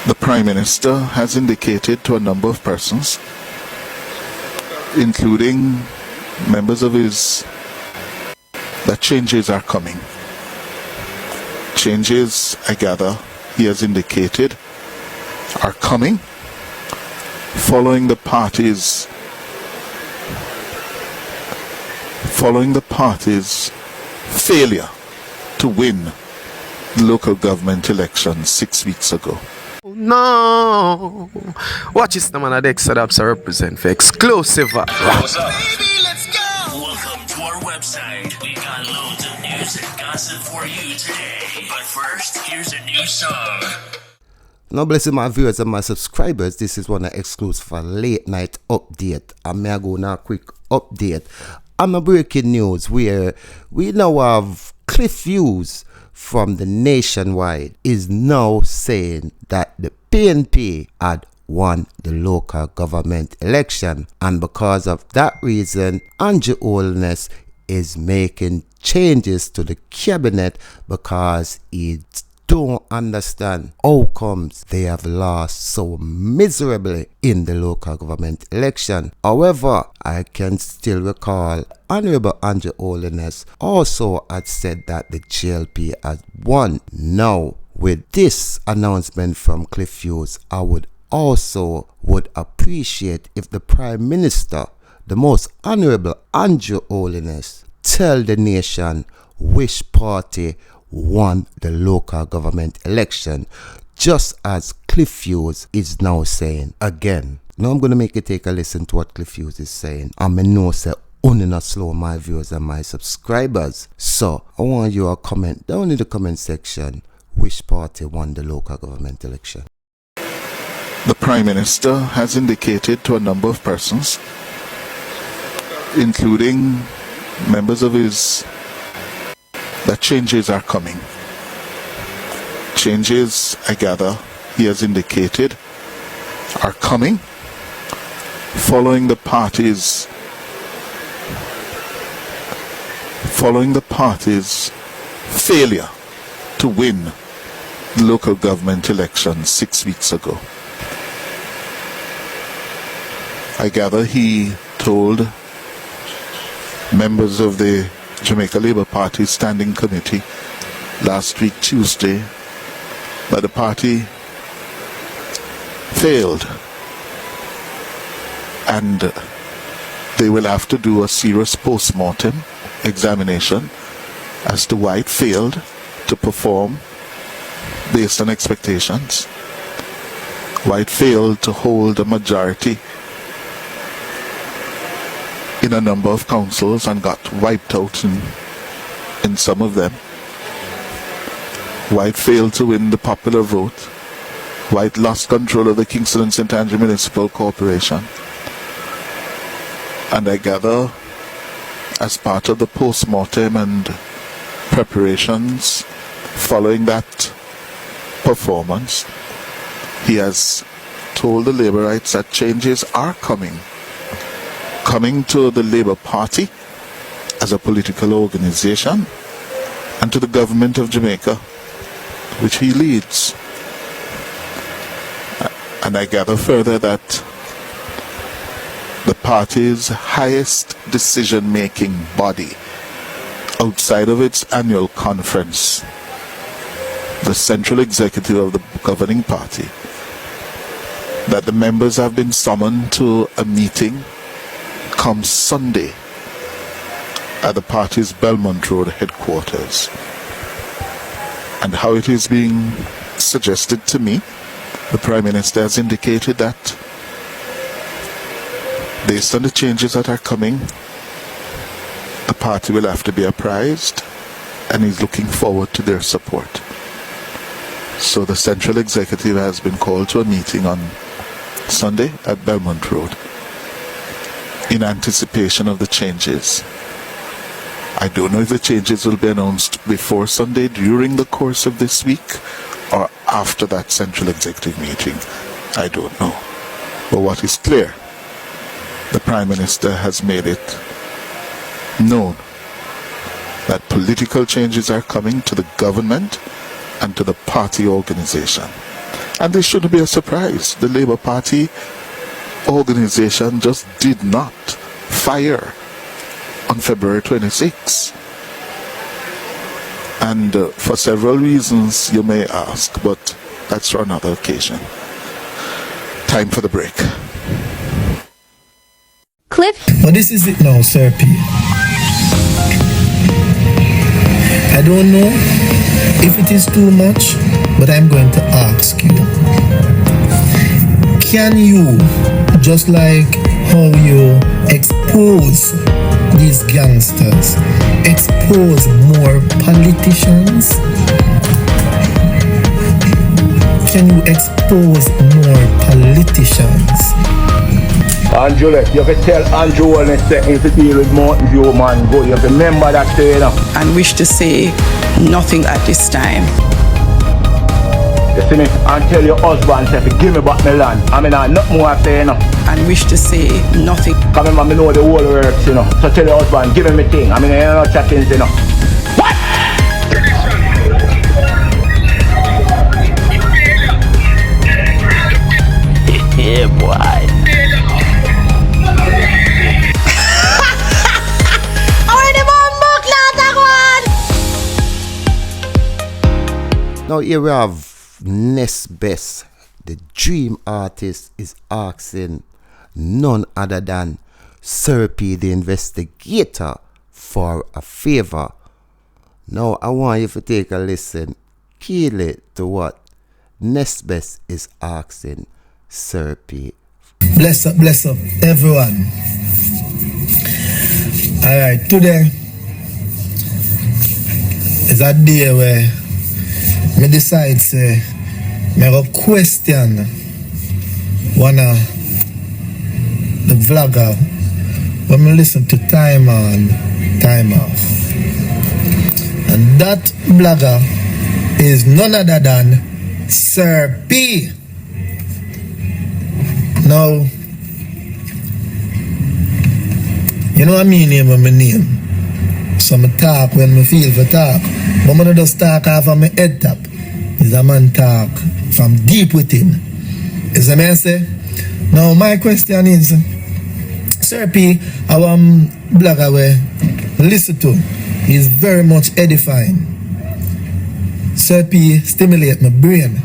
The Prime Minister has indicated to a number of persons, including members of his, that changes are coming. Changes, I gather, he has indicated, are coming following the party's failure to win the local government elections 6 weeks ago. No, watch this, the man at Exodus represent for exclusive. What's up? Baby, let's go. Welcome to our website. We got loads of news and gossip for you today. But first, here's a new song. Now, blessing my viewers and my subscribers, this is one exclusive late night update. I'm going to go now quick update. I'm a breaking news where we now have Hughes from the Nationwide is now saying that the PNP had won the local government election, and because of that reason, Holness is making changes to the cabinet because he don't understand how comes they have lost so miserably in the local government election. However, I can still recall Honorable Holness also had said that the GLP has won. Now, with this announcement from Hughes, I would appreciate if the Prime Minister, the most Honorable Holness, tell the nation which party won the local government election, just as Hughes is now saying again. Now I'm going to make you take a listen to what Hughes is saying. I know say only not slow my viewers and my subscribers. So I want you to comment down in the comment section which party won the local government election. The Prime Minister has indicated to a number of persons, including members of his, that changes are coming. Changes, I gather, he has indicated, are coming following the party's failure to win the local government elections 6 weeks ago. I gather he told members of the Jamaica Labour Party Standing Committee last week Tuesday that the party failed and they will have to do a serious postmortem examination as to why it failed to perform based on expectations, why it failed to hold a majority in a number of councils and got wiped out in some of them, why it failed to win the popular vote, why it lost control of the Kingston and St. Andrew Municipal Corporation. And I gather, as part of the postmortem and preparations following that performance, he has told the Labourites that changes are coming to the Labour Party as a political organization and to the government of Jamaica, which he leads. And I gather further that the party's highest decision-making body outside of its annual conference, the central executive of the governing party, that the members have been summoned to a meeting come Sunday at the party's Belmont Road headquarters. And how it is being suggested to me, the Prime Minister has indicated that based on the changes that are coming, the party will have to be apprised, and he's looking forward to their support. So the central executive has been called to a meeting on Sunday at Belmont Road in anticipation of the changes. I don't know if the changes will be announced before Sunday, during the course of this week, or after that central executive meeting. I don't know. But what is clear, the Prime Minister has made it known that political changes are coming to the government and to the party organization. And this shouldn't be a surprise. The Labour Party organization just did not fire on February 26. And for several reasons you may ask, but that's for another occasion. Time for the break. Cliff. But this is it now, Sir P. I don't know if it is too much, but I'm going to ask you. Can you, just like how you expose these gangsters, expose more politicians? Can you expose more politicians? Andrew, you have to tell Andrew Holness that if you deal with Mountain View, man, go. You have to remember that day, you know. And wish to say nothing at this time. You see me? And tell your husband, say, give me back my land. I mean, not more I say, you know. And wish to say nothing. Come remember, I know the whole works, you know. So tell your husband, give me my thing. I mean, you know, chatting, you know. What? Yeah, boy. Now here we have Nesbeth, the dream artist, is asking none other than Sir P, the investigator, for a favor. Now I want you to take a listen keenly to what Nesbeth is asking Sir P. Bless up, everyone. Alright, today is a day where me decide say me go question one of the vlogger when me listen to Time On, Time Off. And that blogger is none other than Sir P. Now, you know what I mean name of my name. So I talk when I feel for talk. But I don't just talk off of my head top. Is a man talk from deep within. Is a man say? Now my question is, Sir P, our blogger we listen to is very much edifying. Sir P stimulate my brain.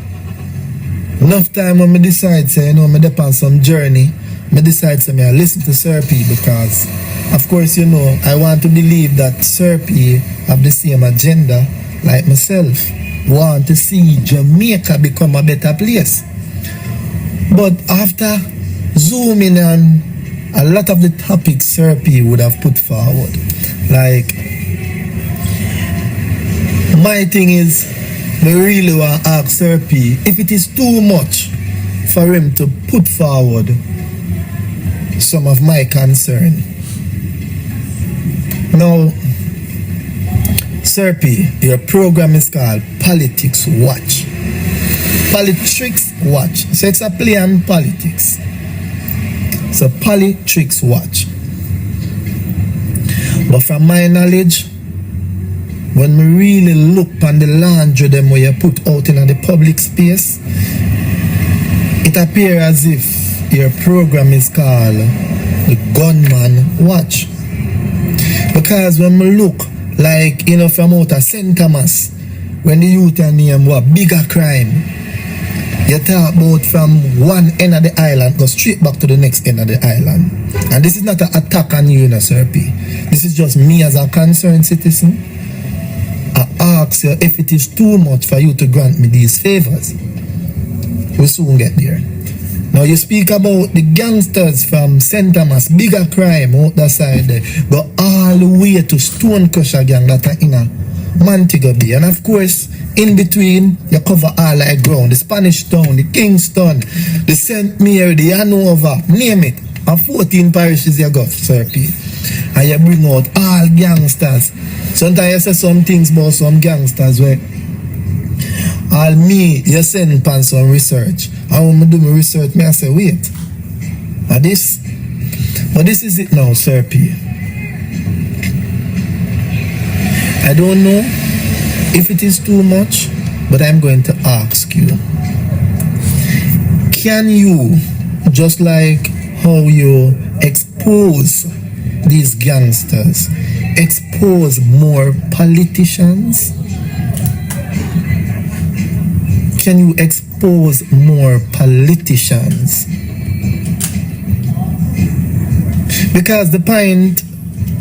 Enough time when I decide say, you know, I dep on some journey, I decide say I listen to Sir P because of course, you know, I want to believe that Sir P have the same agenda like myself. Want to see Jamaica become a better place. But after zooming on a lot of the topics Sir P would have put forward, like my thing is, I really want to ask Sir P if it is too much for him to put forward some of my concern. Now, Sir P, your program is called Politics Watch. Politics Watch. So it's a play on politics. So Politics Watch. But from my knowledge, when we really look on the laundry them where you put out in the public space, it appears as if your program is called the Gunman Watch. Because when we look, like, you know, from out of St. Thomas, when the youth are name what bigger crime, you talk about from one end of the island, go straight back to the next end of the island. And this is not an attack on you, Sir P. This is just me as a concerned citizen. I ask you if it is too much for you to grant me these favors. We'll soon get there. Now you speak about the gangsters from St. Thomas, bigger crime out that side there, go all the way to Stone Crusher gang that are in a Montego Bay. And of course, in between, you cover all like ground, the Spanish Town, the Kingston, the St. Mary, the Hanover, name it. And 14 parishes you got, Sir P. And you bring out all gangsters. Sometimes you say some things about some gangsters where all me, you send pan some research. And when I do my research, I say, wait. But this is it now, Sir P. I don't know if it is too much, but I'm going to ask you. can you, just like how you expose these gangsters, expose more politicians? Can you expose more politicians? Because the point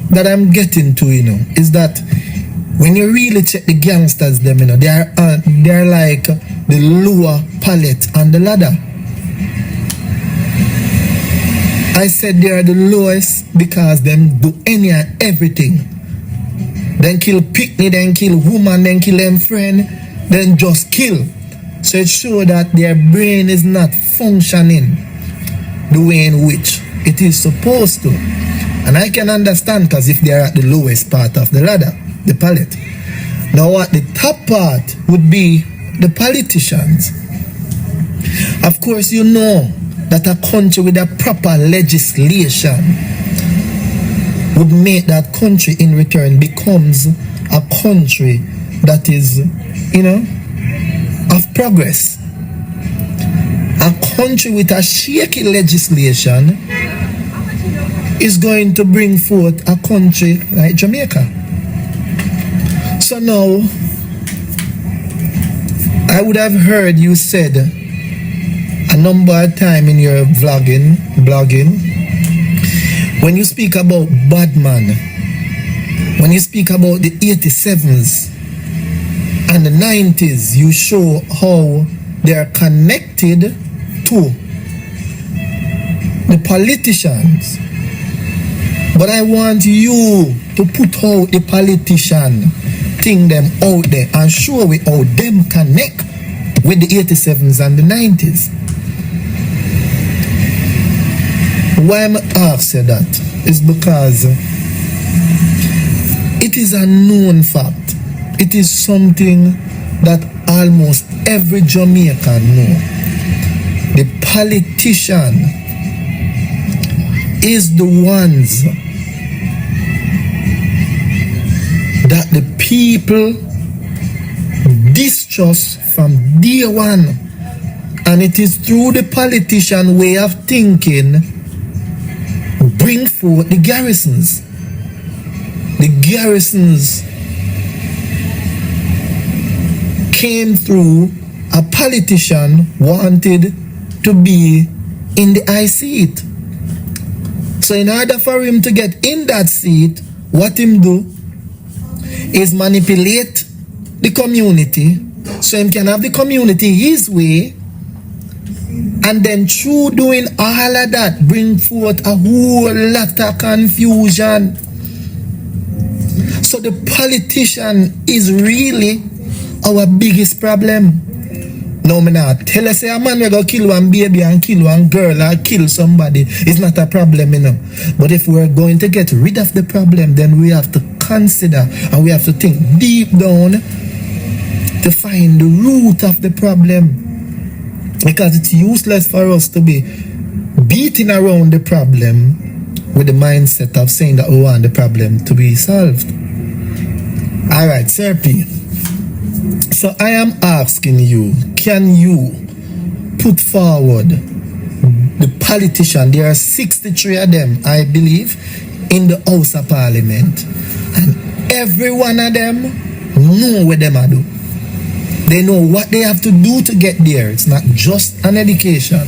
that I'm getting to, is that when you really check the gangsters, them, they're like the lower pallet on the ladder. I said they are the lowest because them do any and everything. Then kill picnic, then kill woman, then kill them friend, then just kill. So it shows that their brain is not functioning the way in which it is supposed to. And I can understand, because if they are at the lowest part of the ladder, the pallet. Now what the top part would be the politicians. Of course, you know that a country with a proper legislation would make that country in return becomes a country that is, of progress. A country with a shaky legislation is going to bring forth a country like Jamaica. So now, I would have heard you said a number of times in your blogging, when you speak about Badman, when you speak about the 87s and the 90s, you show how they are connected to the politicians. But I want you to put out the politician thing them out there and show we how them connect with the 87s and the 90s. Why I'm asking that is because it is a known fact. It is something that almost every Jamaican know. The politician is the ones that the people distrust from day one. And it is through the politician way of thinking bring forth the garrisons. The garrisons came through a politician wanted to be in the high seat. So in order for him to get in that seat, what him do is manipulate the community so him can have the community his way, and then through doing all of that bring forth a whole lot of confusion. So the politician is really our biggest problem. No, me not tell us say a man will go kill one baby and kill one girl or kill somebody. It's not a problem, But if we're going to get rid of the problem, then we have to consider and we have to think deep down to find the root of the problem. Because it's useless for us to be beating around the problem with the mindset of saying that we want the problem to be solved. Alright, Sir P. So I am asking you, can you put forward the politician? There are 63 of them, I believe, in the House of Parliament. And every one of them know what they do. They know what they have to do to get there. It's not just an education.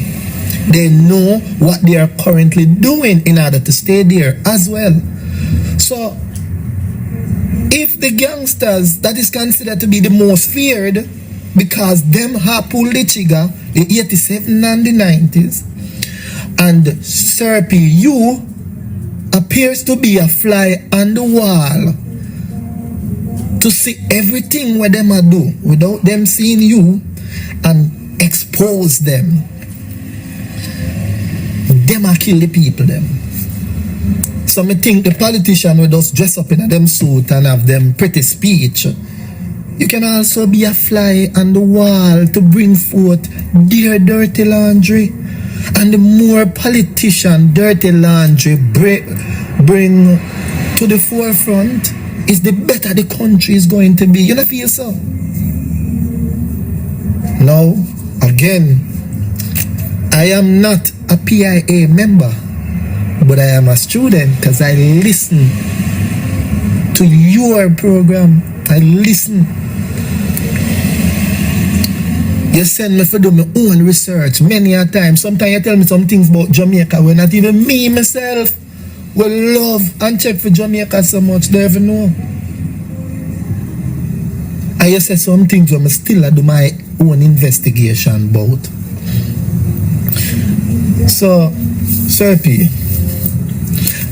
They know what they are currently doing in order to stay there as well. So, if the gangsters that is considered to be the most feared because them have pulled the trigger, the 87 and the 90s, and Sir P, you appears to be a fly on the wall to see everything what them do without them seeing you and expose them. Them a kill the people them. So me think the politician will just dress up in them suit and have them pretty speech. You can also be a fly on the wall to bring forth their dirty laundry. And the more politician dirty laundry bring to the forefront, is the better the country is going to be. You don't feel so? Now, again, I am not a PIA member, but I am a student because I listen to your program. I listen. You send me for do my own research many a time. Sometimes you tell me some things about Jamaica when not even me myself will love and check for Jamaica so much. They ever know. I you say some things when I still do my own investigation about. So, Serpi,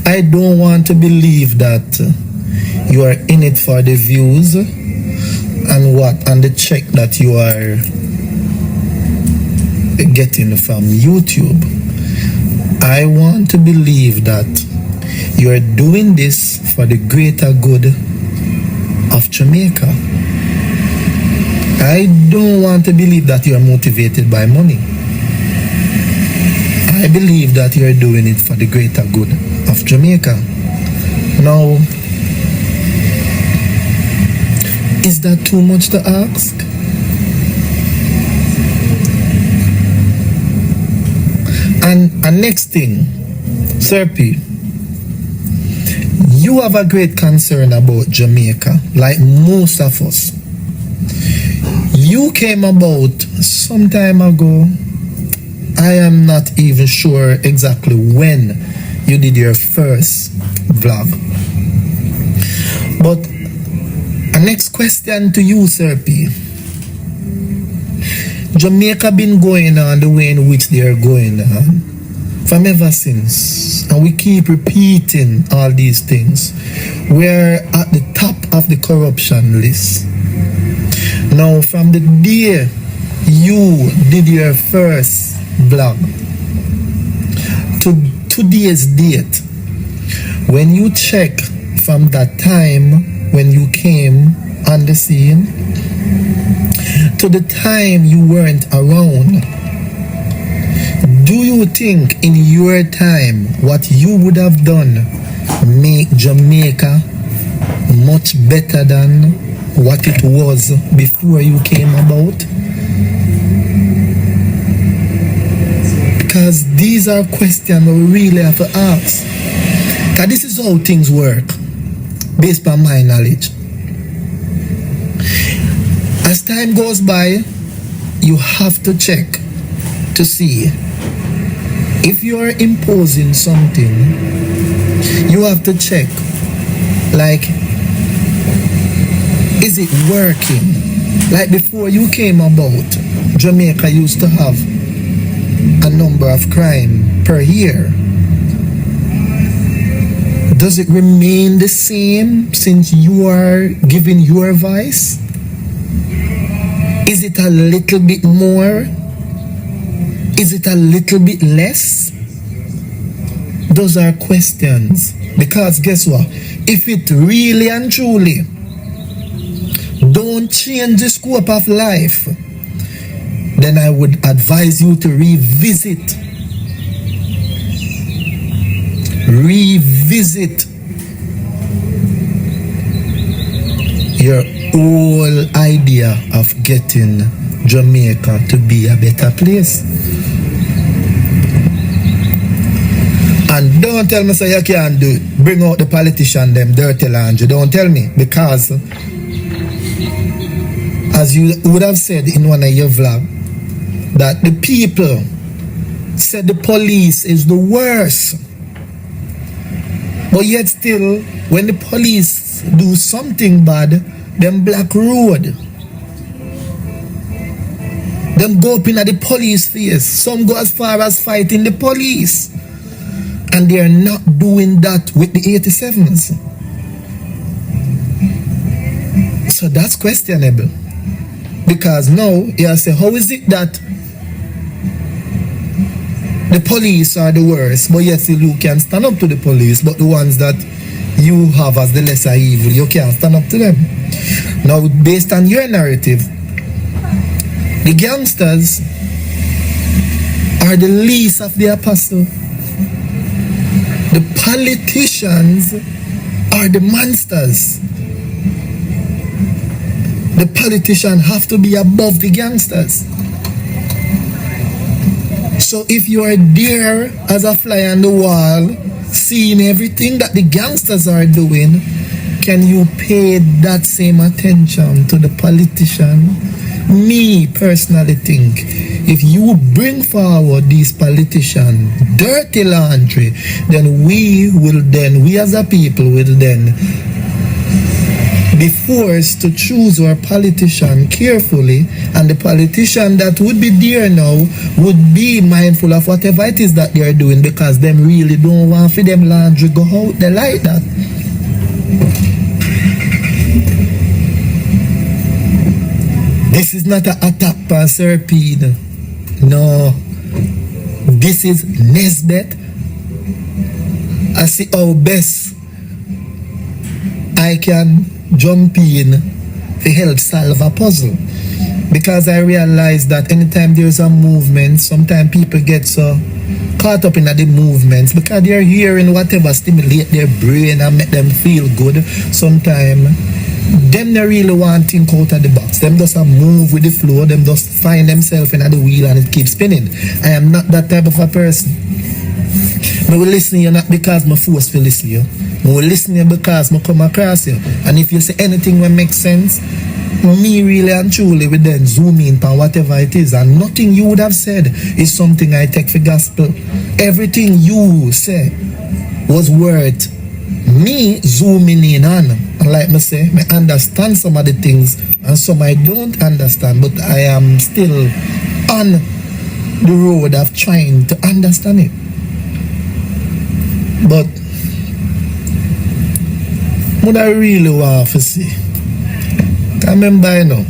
I don't want to believe that you are in it for the views and the check that you are getting from YouTube. I want to believe that you are doing this for the greater good of Jamaica. I don't want to believe that you are motivated by money. I believe that you are doing it for the greater good of Jamaica. Now, is that too much to ask? And next thing, Serpi, you have a great concern about Jamaica, like most of us. You came about some time ago. I am not even sure exactly when you did your first vlog. But a next question to you, Serpi. Jamaica been going on the way in which they are going on from ever since, and we keep repeating all these things. We're at the top of the corruption list. Now, from the day you did your first vlog to today's date, when you check from that time when you came on the scene to the time you weren't around, do you think in your time what you would have done make Jamaica much better than what it was before you came about? Because these are questions we really have to ask. Because this is how things work, based on my knowledge. As time goes by, you have to check to see if you are imposing something. You have to check, like, is it working? Like before you came about, Jamaica used to have a number of crime per year. Does it remain the same since you are giving your advice? Is it a little bit more? Is it a little bit less? Those are questions. Because guess what? If it really and truly don't change the scope of life, then I would advise you to revisit your whole idea of getting Jamaica to be a better place. And don't tell me so you can't do it. Bring out the politician, them dirty laundry. Don't tell me, because as you would have said in one of your vlogs, that the people said the police is the worst. But yet still, when the police do something bad, them black road. Them go up in at the police face. Some go as far as fighting the police. And they are not doing that with the 87s. So that's questionable. Because now, you say, how is it that the police are the worst, but yet still you can stand up to the police, but the ones that you have as the lesser evil, you can't stand up to them? Now, based on your narrative, the gangsters are the least of the apostle. The politicians are the monsters. The politicians have to be above the gangsters. So So if you are there as a fly on the wall, seeing everything that the gangsters are doing, can you pay that same attention to the politician? Me personally think if you bring forward these politicians dirty laundry, then we as a people will then be forced to choose our politician carefully, and the politician that would be there now would be mindful of whatever it is that they are doing, because them really don't want for them laundry go out there like that. This is not an attack on Serpide. No. This is Nesbeth. I see how best I can jump in to help solve a puzzle. Because I realize that anytime there's a movement, sometimes people get so caught up in the movements because they're hearing whatever stimulate their brain and make them feel good. Sometimes them not really want to think out of the box. Them just move with the flow. Them just find themselves in the wheel and it keeps spinning. I am not that type of a person. I will listen to you not because I'm forced to listen to you. I will listen to you because I come across you. And if you say anything that makes sense, me really and truly will then zoom in on whatever it is. And nothing you would have said is something I take for gospel. Everything you say was worth me zooming in on. And like I say, I understand some of the things and some I don't understand, but I am still on the road of trying to understand it. But what I really want to see, I remember, you know,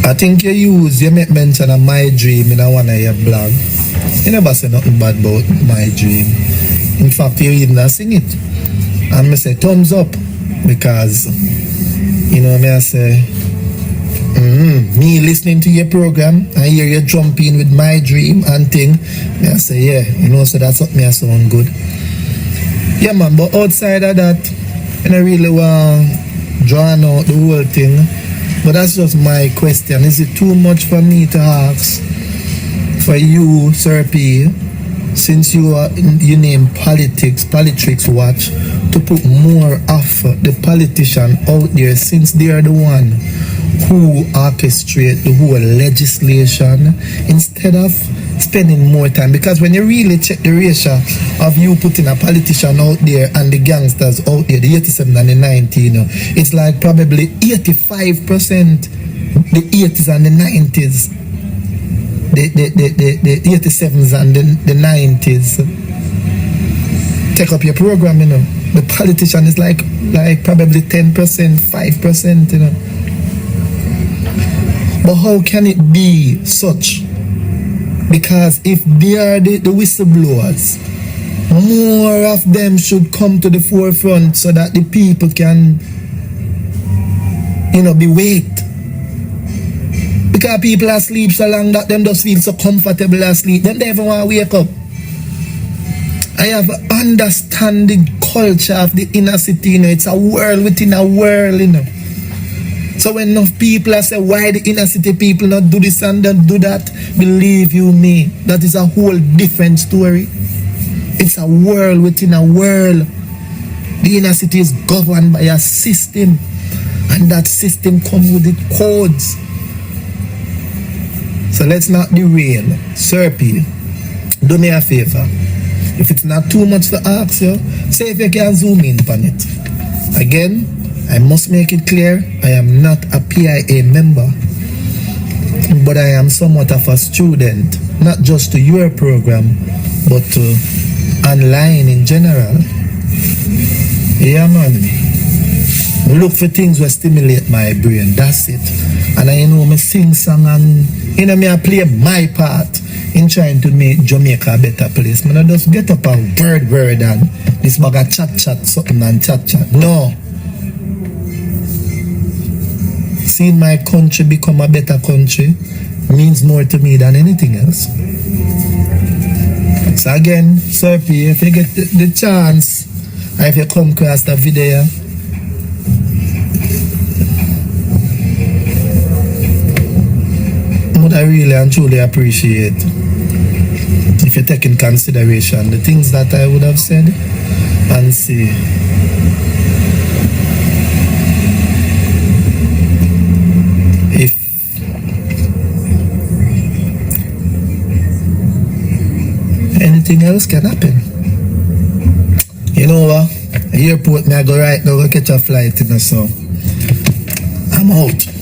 I think you make mention of my dream in one of your blog. You never say nothing bad about my dream. In fact, you even sing it. And I say thumbs up because, you know, I say, me listening to your program, I hear you jump in with my dream and thing. I say, yeah, you know, so that's what me sound good. Yeah, man, but outside of that, I don't really want to draw out the whole thing. But that's just my question. Is it too much for me to ask for you, Sir P, since you name politics watch, to put more of the politician out there, since they are the one who orchestrate the whole legislation, instead of spending more time? Because when you really check the ratio of you putting a politician out there and the gangsters out there, the 87 and the 90, you know, it's like probably 85% the 80s and the 90s, the 87s and the 90s take up your program, you know. The politician is like probably 10%, 5%, you know. But how can it be such? Because if they are the whistleblowers, more of them should come to the forefront so that the people can, you know, be waked. Because people are asleep so long that them just feel so comfortable asleep. Them never want to wake up. I have understand the culture of the inner city, you know. It's a world within a world, you know. So when enough people are say why the inner city people not do this and don't do that, believe you me, that is a whole different story. It's a world within a world. The inner city is governed by a system, and that system comes with its codes. So let's not derail. Sir P, do me a favor. If it's not too much to ask you, say if you can zoom in on it. Again, I must make it clear, I am not a PIA member, but I am somewhat of a student, not just to your program, but to online in general. Yeah, man. Look for things that stimulate my brain, that's it. And I know me sing song and, you know, me I play my part in trying to make Jamaica a better place. Man, I just get up and word and this bag of chat something and chat. No. Seeing my country become a better country means more to me than anything else. So again, Sir P, if you get the chance, or if you come across the video, I would I really and truly appreciate if you take in consideration the things that I would have said and say. If anything else can happen. You know what? Airport, me I go right now, go catch a flight, so I'm out.